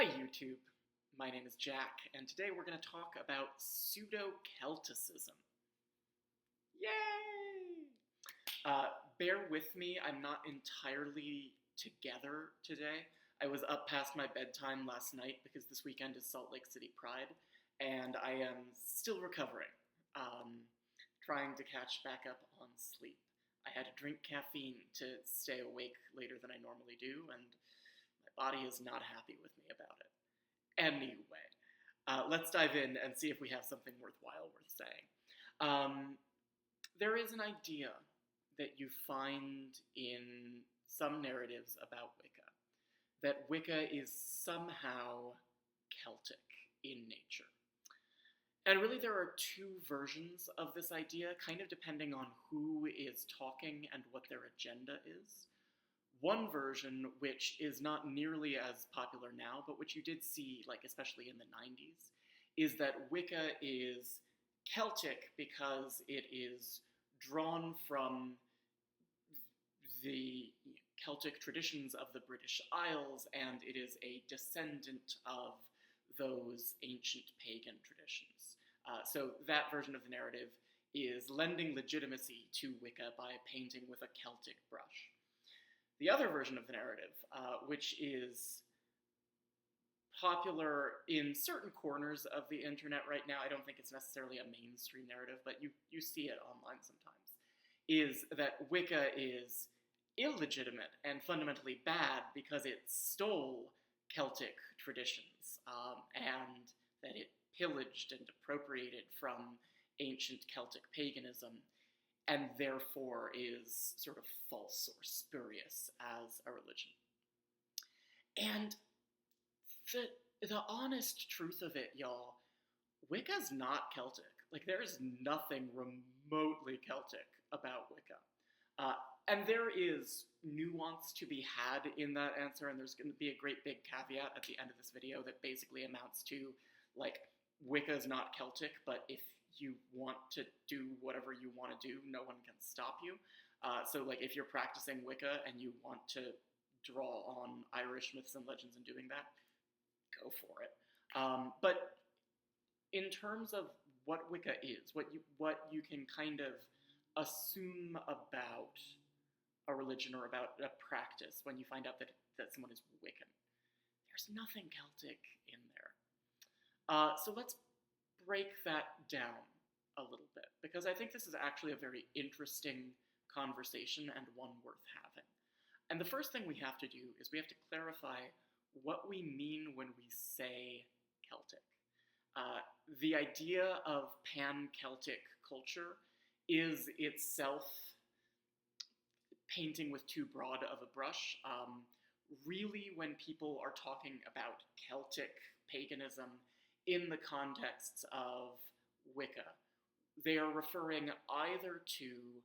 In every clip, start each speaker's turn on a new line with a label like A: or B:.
A: Hi YouTube, my name is Jack, and today we're going to talk about pseudo-Celticism. Yay! Bear with me, I'm not entirely together today. I was up past my bedtime last night because this weekend is Salt Lake City Pride, and I am still recovering, trying to catch back up on sleep. I had to drink caffeine to stay awake later than I normally do, and my body is not happy with me about it. Anyway, let's dive in and see if we have something worthwhile worth saying. There is an idea that you find in some narratives about Wicca, that Wicca is somehow Celtic in nature. And really there are two versions of this idea, kind of depending on who is talking and what their agenda is. One version, which is not nearly as popular now, but which you did see, like especially in the 90s, is that Wicca is Celtic because it is drawn from the Celtic traditions of the British Isles, and it is a descendant of those ancient pagan traditions. So that version of the narrative is lending legitimacy to Wicca by painting with a Celtic brush. The other version of the narrative, which is popular in certain corners of the internet right now, I don't think it's necessarily a mainstream narrative, but you see it online sometimes, is that Wicca is illegitimate and fundamentally bad because it stole Celtic traditions, and that it pillaged and appropriated from ancient Celtic paganism, and therefore is sort of false or spurious as a religion. And the honest truth of it, y'all, Wicca's not Celtic. Like, there's nothing remotely Celtic about Wicca. And there is nuance to be had in that answer, and there's going to be a great big caveat at the end of this video that basically amounts to, like, Wicca's not Celtic, but if you want to do whatever you want to do, no one can stop you. So, like, if you're practicing Wicca and you want to draw on Irish myths and legends and doing that, go for it. But in terms of what Wicca is, what you can kind of assume about a religion or about a practice when you find out that someone is Wiccan, there's nothing Celtic in there. So let's break that down a little bit, because I think this is actually a very interesting conversation and one worth having. And the first thing we have to do is we have to clarify what we mean when we say Celtic. The idea of pan-Celtic culture is itself painting with too broad of a brush. Really, when people are talking about Celtic paganism in the contexts of Wicca, they are referring either to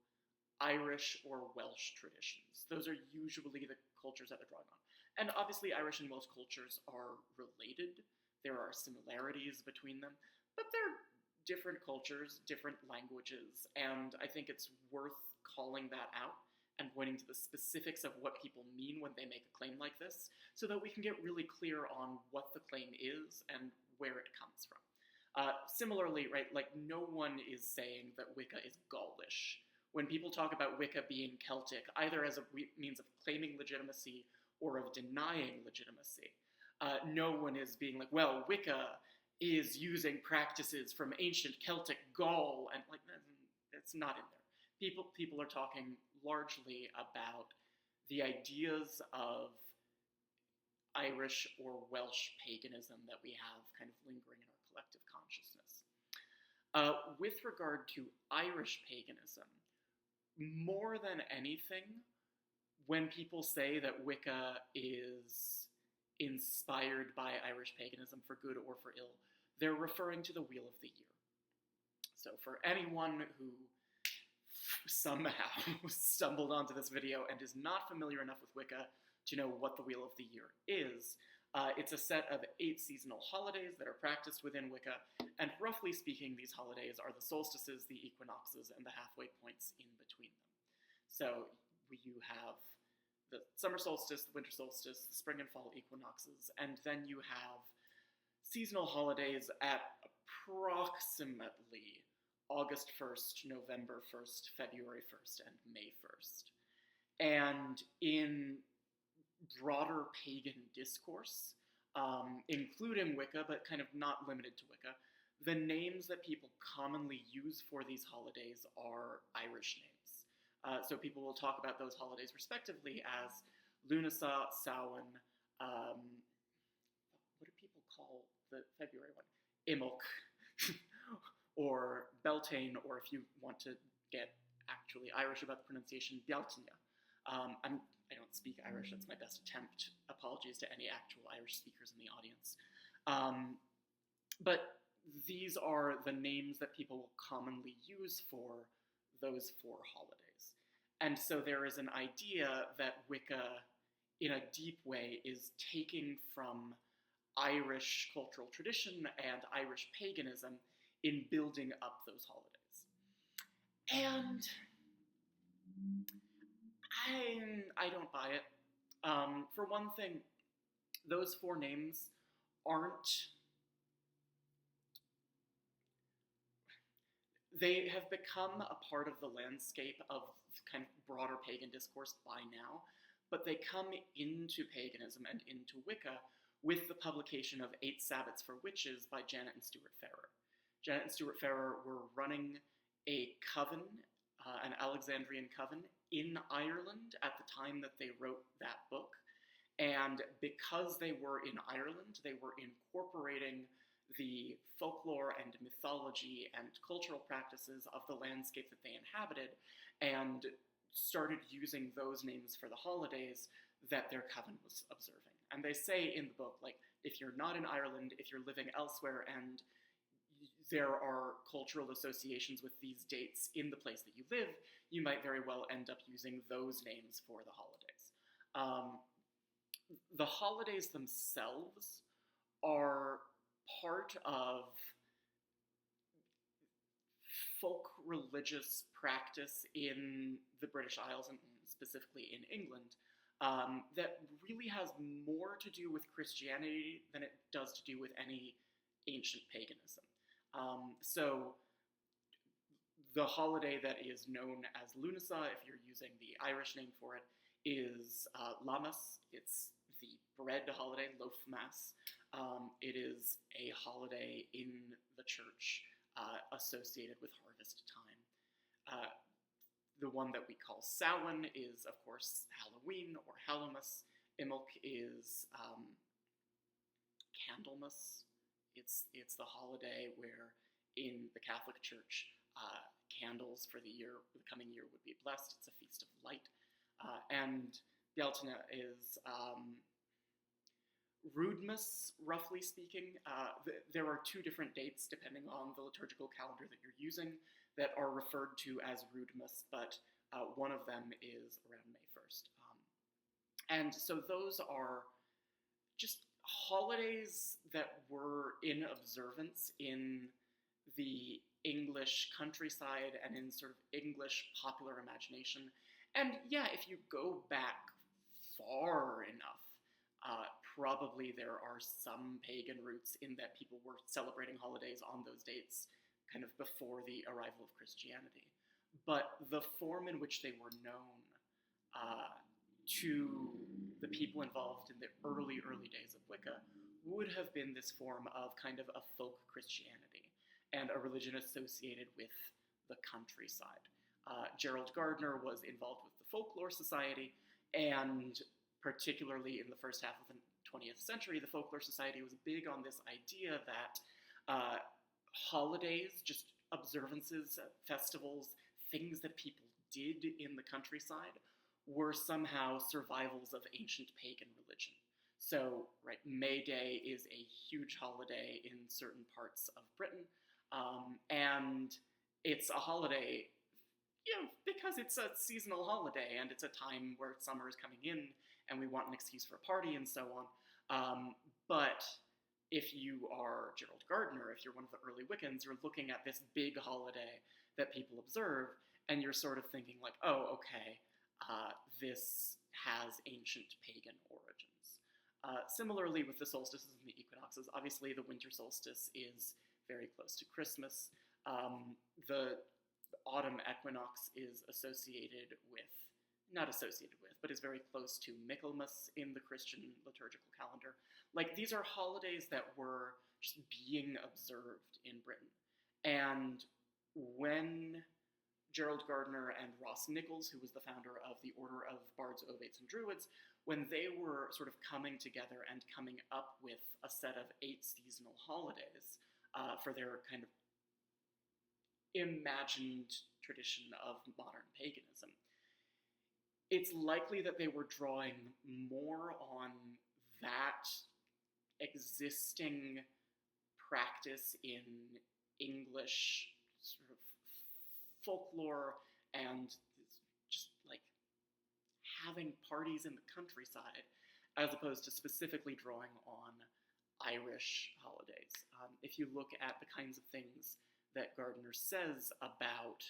A: Irish or Welsh traditions. Those are usually the cultures that they're drawing on. And obviously Irish and Welsh cultures are related. There are similarities between them, but they're different cultures, different languages, and I think it's worth calling that out and pointing to the specifics of what people mean when they make a claim like this, so that we can get really clear on what the claim is and where it comes from. Similarly, right, like no one is saying that Wicca is Gaulish. When people talk about Wicca being Celtic, either as a means of claiming legitimacy or of denying legitimacy, no one is being like, well, Wicca is using practices from ancient Celtic Gaul, and like, it's not in there. People are talking largely about the ideas of Irish or Welsh paganism that we have kind of lingering in our collective consciousness. With regard to Irish paganism, more than anything, when people say that Wicca is inspired by Irish paganism for good or for ill, they're referring to the Wheel of the Year. So for anyone who somehow stumbled onto this video and is not familiar enough with Wicca to know what the Wheel of the Year is, it's a set of 8 seasonal holidays that are practiced within Wicca, and roughly speaking, these holidays are the solstices, the equinoxes, and the halfway points in between them. So you have the summer solstice, the winter solstice, the spring and fall equinoxes, and then you have seasonal holidays at approximately August 1st, November 1st, February 1st, and May 1st. And in broader pagan discourse, including Wicca, but kind of not limited to Wicca, the names that people commonly use for these holidays are Irish names. So people will talk about those holidays respectively as Lunasa, Samhain, what do people call the February one? Imbolc, or Beltane, or if you want to get actually Irish about the pronunciation, Bealtaine. I don't speak Irish, that's my best attempt. Apologies to any actual Irish speakers in the audience. But these are the names that people will commonly use for those 4 holidays. And so there is an idea that Wicca, in a deep way, is taking from Irish cultural tradition and Irish paganism in building up those holidays. And I don't buy it. For one thing, those 4 names they have become a part of the landscape of kind of broader pagan discourse by now, but they come into paganism and into Wicca with the publication of 8 Sabbats for Witches by Janet and Stuart Farrer. Janet and Stuart Farrer were running a coven, an Alexandrian coven, in Ireland at the time that they wrote that book. And because they were in Ireland, they were incorporating the folklore and mythology and cultural practices of the landscape that they inhabited, and started using those names for the holidays that their coven was observing. And they say in the book, like, if you're not in Ireland, if you're living elsewhere and there are cultural associations with these dates in the place that you live, you might very well end up using those names for the holidays. The holidays themselves are part of folk religious practice in the British Isles, and specifically in England, that really has more to do with Christianity than it does to do with any ancient paganism. So the holiday that is known as Lunasa, if you're using the Irish name for it, is Lammas. It's the bread holiday, loaf mass. It is a holiday in the church associated with harvest time. The one that we call Samhain is, of course, Halloween or Hallowmas. Imbolc is Candlemas. It's the holiday where in the Catholic Church, candles for the coming year would be blessed. It's a feast of light. And Bealtaine is Rudmas, roughly speaking. There are 2 different dates, depending on the liturgical calendar that you're using, that are referred to as Rudmas, but one of them is around May 1st. And so those are just holidays that were in observance in the English countryside and in sort of English popular imagination. And yeah, if you go back far enough, probably there are some pagan roots in that people were celebrating holidays on those dates kind of before the arrival of Christianity. But the form in which they were known to the people involved in the early days of Wicca would have been this form of kind of a folk Christianity and a religion associated with the countryside. Gerald Gardner was involved with the Folklore Society, and particularly in the first half of the 20th century, the Folklore Society was big on this idea that holidays, just observances, festivals, things that people did in the countryside were somehow survivals of ancient pagan religion. So, right, May Day is a huge holiday in certain parts of Britain, and it's a holiday, because it's a seasonal holiday, and it's a time where summer is coming in, and we want an excuse for a party, and so on. But if you are Gerald Gardner, if you're one of the early Wiccans, you're looking at this big holiday that people observe, and you're sort of thinking like, oh, okay, this has ancient pagan origins. Similarly with the solstices and the equinoxes, obviously the winter solstice is very close to Christmas. The autumn equinox is associated with, not associated with, but is very close to Michaelmas in the Christian liturgical calendar. Like, these are holidays that were just being observed in Britain. And when Gerald Gardner and Ross Nichols, who was the founder of the Order of Bards, Ovates, and Druids, when they were sort of coming together and coming up with a set of 8 seasonal holidays for their kind of imagined tradition of modern paganism, it's likely that they were drawing more on that existing practice in English sort of folklore and just like having parties in the countryside, as opposed to specifically drawing on Irish holidays. If you look at the kinds of things that Gardner says about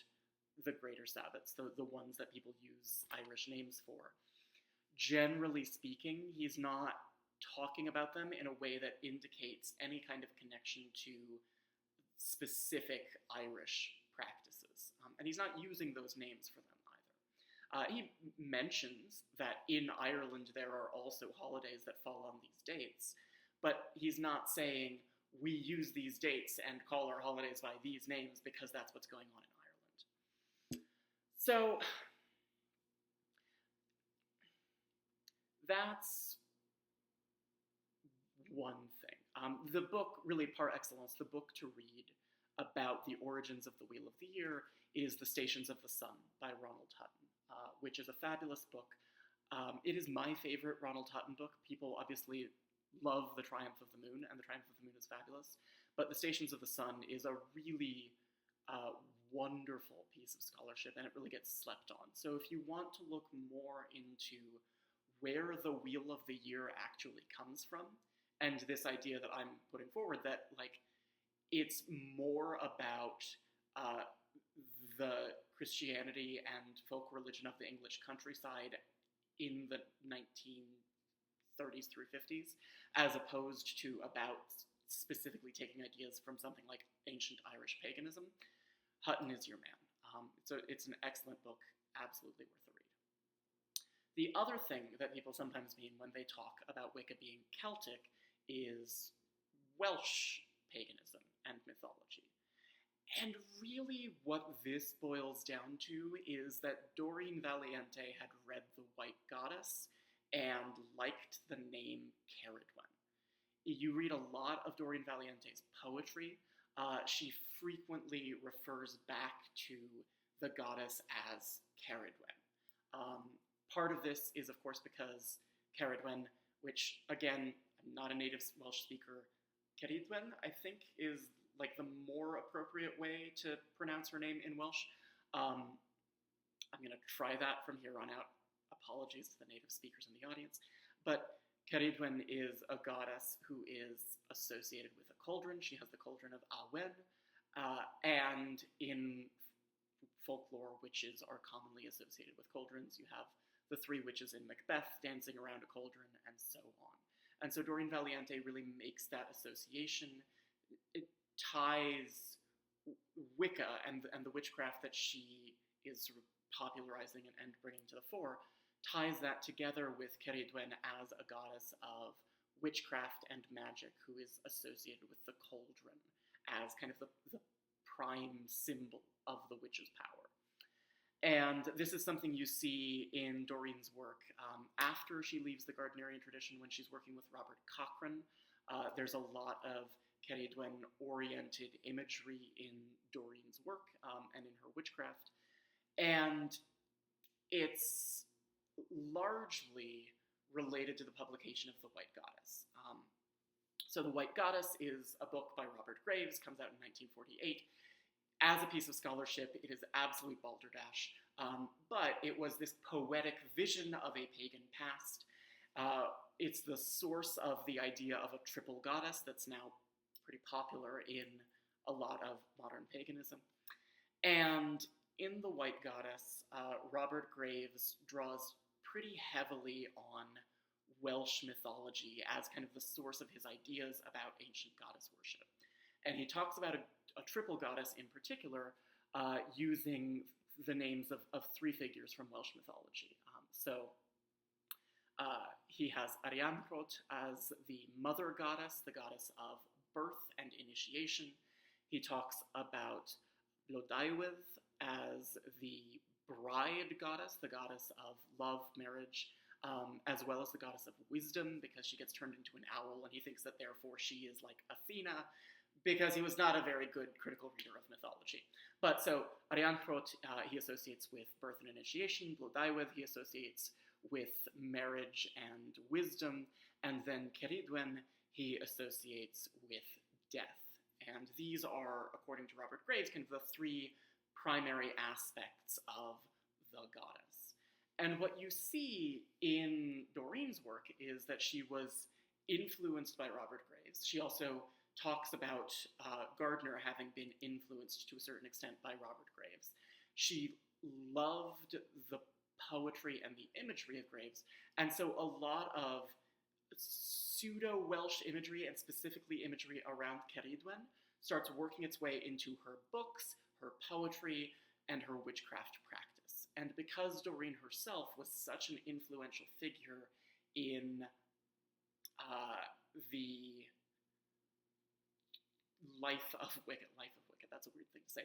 A: the greater Sabbats, the ones that people use Irish names for, generally speaking, he's not talking about them in a way that indicates any kind of connection to specific Irish practices. And he's not using those names for them either. He mentions that in Ireland there are also holidays that fall on these dates, but he's not saying we use these dates and call our holidays by these names because that's what's going on in Ireland. So that's one thing. The book, really par excellence, the book to read about the origins of the Wheel of the Year is The Stations of the Sun by Ronald Hutton, which is a fabulous book. It is my favorite Ronald Hutton book. People obviously love The Triumph of the Moon, and The Triumph of the Moon is fabulous. But The Stations of the Sun is a really wonderful piece of scholarship, and it really gets slept on. So if you want to look more into where the Wheel of the Year actually comes from, and this idea that I'm putting forward, that like it's more about the Christianity and folk religion of the English countryside in the 1930s through 50s, as opposed to about specifically taking ideas from something like ancient Irish paganism, Hutton is your man. It's an excellent book, absolutely worth a read. The other thing that people sometimes mean when they talk about Wicca being Celtic is Welsh paganism and mythology. And really what this boils down to is that Doreen Valiente had read The White Goddess and liked the name Ceridwen. You read a lot of Doreen Valiente's poetry. She frequently refers back to the goddess as Ceridwen. Part of this is, of course, because Ceridwen, which, again, I'm not a native Welsh speaker, Ceridwen, I think, is like the more appropriate way to pronounce her name in Welsh. I'm going to try that from here on out. Apologies to the native speakers in the audience. But Ceridwen is a goddess who is associated with a cauldron. She has the cauldron of Awen. And in folklore, witches are commonly associated with cauldrons. You have the 3 witches in Macbeth dancing around a cauldron, and so on. And so Doreen Valiente really makes that association. It ties Wicca and the witchcraft that she is sort of popularizing and bringing to the fore, ties that together with Ceridwen as a goddess of witchcraft and magic who is associated with the cauldron as kind of the prime symbol of the witch's power. And this is something you see in Doreen's work after she leaves the Gardnerian tradition when she's working with Robert Cochrane. There's a lot of Ceridwen-oriented imagery in Doreen's work and in her witchcraft. And it's largely related to the publication of The White Goddess. So The White Goddess is a book by Robert Graves, comes out in 1948. As a piece of scholarship, it is absolute balderdash, but it was this poetic vision of a pagan past. It's the source of the idea of a triple goddess that's now pretty popular in a lot of modern paganism. And in The White Goddess, Robert Graves draws pretty heavily on Welsh mythology as kind of the source of his ideas about ancient goddess worship. And he talks about a triple goddess in particular, using the names of three figures from Welsh mythology. He has Arianrhod as the mother goddess, the goddess of birth and initiation. He talks about Blodeuwedd as the bride goddess, the goddess of love, marriage, as well as the goddess of wisdom, because she gets turned into an owl, and he thinks that therefore she is like Athena, because he was not a very good critical reader of mythology. But so Arianrhod he associates with birth and initiation, Blodeuwedd he associates with marriage and wisdom, and then Ceridwen he associates with death. And these are, according to Robert Graves, kind of the three primary aspects of the goddess. And what you see in Doreen's work is that she was influenced by Robert Graves. She also talks about Gardner having been influenced to a certain extent by Robert Graves. She loved the poetry and the imagery of Graves, and so a lot of pseudo-Welsh imagery, and specifically imagery around Ceridwen, starts working its way into her books, her poetry, and her witchcraft practice. And because Doreen herself was such an influential figure in the life of Wicca, that's a weird thing to say,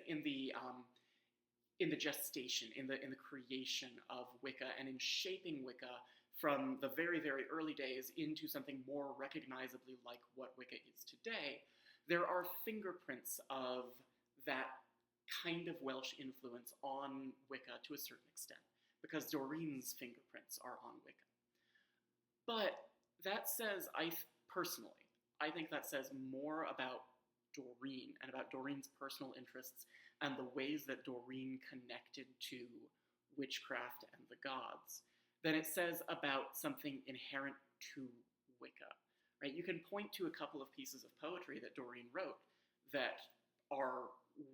A: in the gestation, in the creation of Wicca, and in shaping Wicca from the very, very early days into something more recognizably like what Wicca is today, there are fingerprints of that kind of Welsh influence on Wicca to a certain extent, because Doreen's fingerprints are on Wicca. But that says, personally, I think that says more about Doreen and about Doreen's personal interests and the ways that Doreen connected to witchcraft and the gods than it says about something inherent to Wicca. Right? You can point to a couple of pieces of poetry that Doreen wrote that are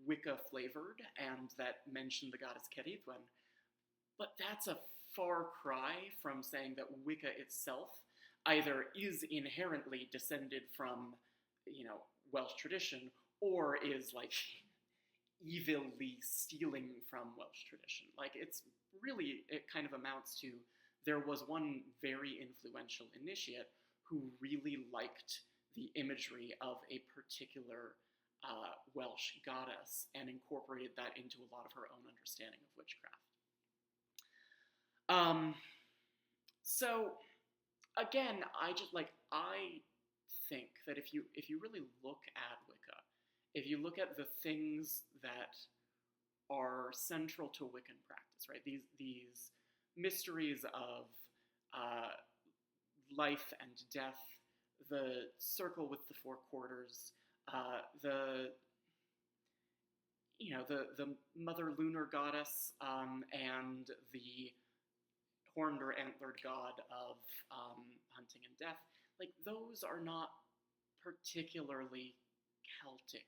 A: Wicca flavored and that mention the goddess Ceridwen, but that's a far cry from saying that Wicca itself either is inherently descended from, Welsh tradition, or is like evilly stealing from Welsh tradition. Like, it kind of amounts to, there was one very influential initiate who really liked the imagery of a particular Welsh goddess and incorporated that into a lot of her own understanding of witchcraft. So again, I think that if you really look at Wicca, if you look at the things that are central to Wiccan practice, right? These mysteries of life and death, the circle with the four quarters, the mother lunar goddess, and the horned or antlered god of hunting and death, like, those are not particularly Celtic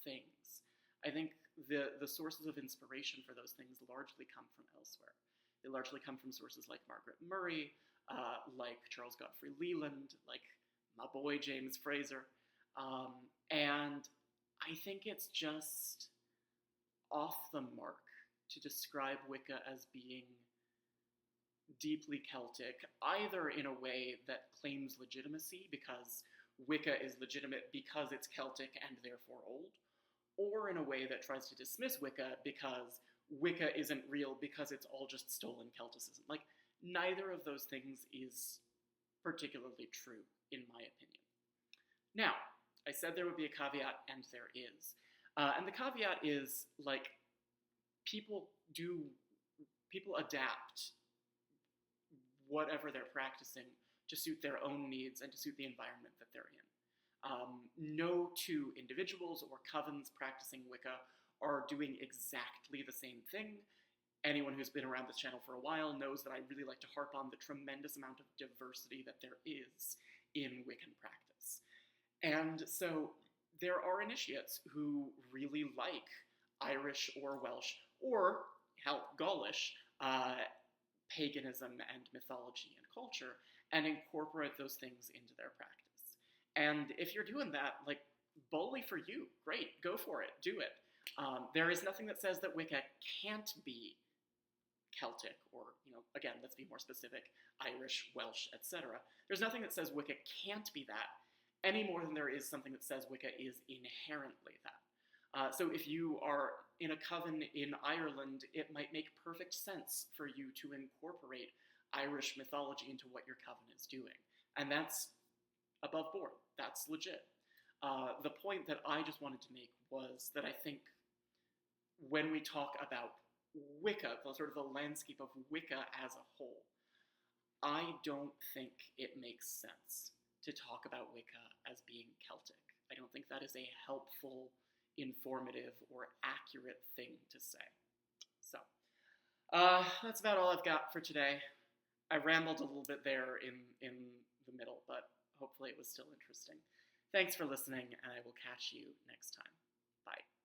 A: things. I think the sources of inspiration for those things largely come from elsewhere. They largely come from sources like Margaret Murray, like Charles Godfrey Leland, like my boy James Fraser, and I think it's just off the mark to describe Wicca as being deeply Celtic, either in a way that claims legitimacy because Wicca is legitimate because it's Celtic and therefore old, or in a way that tries to dismiss Wicca because Wicca isn't real because it's all just stolen Celticism. Like, neither of those things is particularly true, in my opinion. Now, I said there would be a caveat, and there is. And the caveat is, like, people adapt whatever they're practicing to suit their own needs and to suit the environment that they're in. No two individuals or covens practicing Wicca are doing exactly the same thing. Anyone who's been around this channel for a while knows that I really like to harp on the tremendous amount of diversity that there is in Wiccan practice. And so there are initiates who really like Irish or Welsh, or hell, Gaulish, paganism and mythology and culture and incorporate those things into their practice. And if you're doing that, like, bully for you, great, go for it, do it. There is nothing that says that Wicca can't be Celtic, or, again, let's be more specific, Irish, Welsh, etc. There's nothing that says Wicca can't be that, any more than there is something that says Wicca is inherently that. So if you are in a coven in Ireland, it might make perfect sense for you to incorporate Irish mythology into what your coven is doing. And that's above board. That's legit. The point that I just wanted to make was that I think when we talk about Wicca, the sort of the landscape of Wicca as a whole, I don't think it makes sense to talk about Wicca as being Celtic. I don't think that is a helpful, informative, or accurate thing to say. So, that's about all I've got for today. I rambled a little bit there in the middle, but hopefully it was still interesting. Thanks for listening, and I will catch you next time. Bye.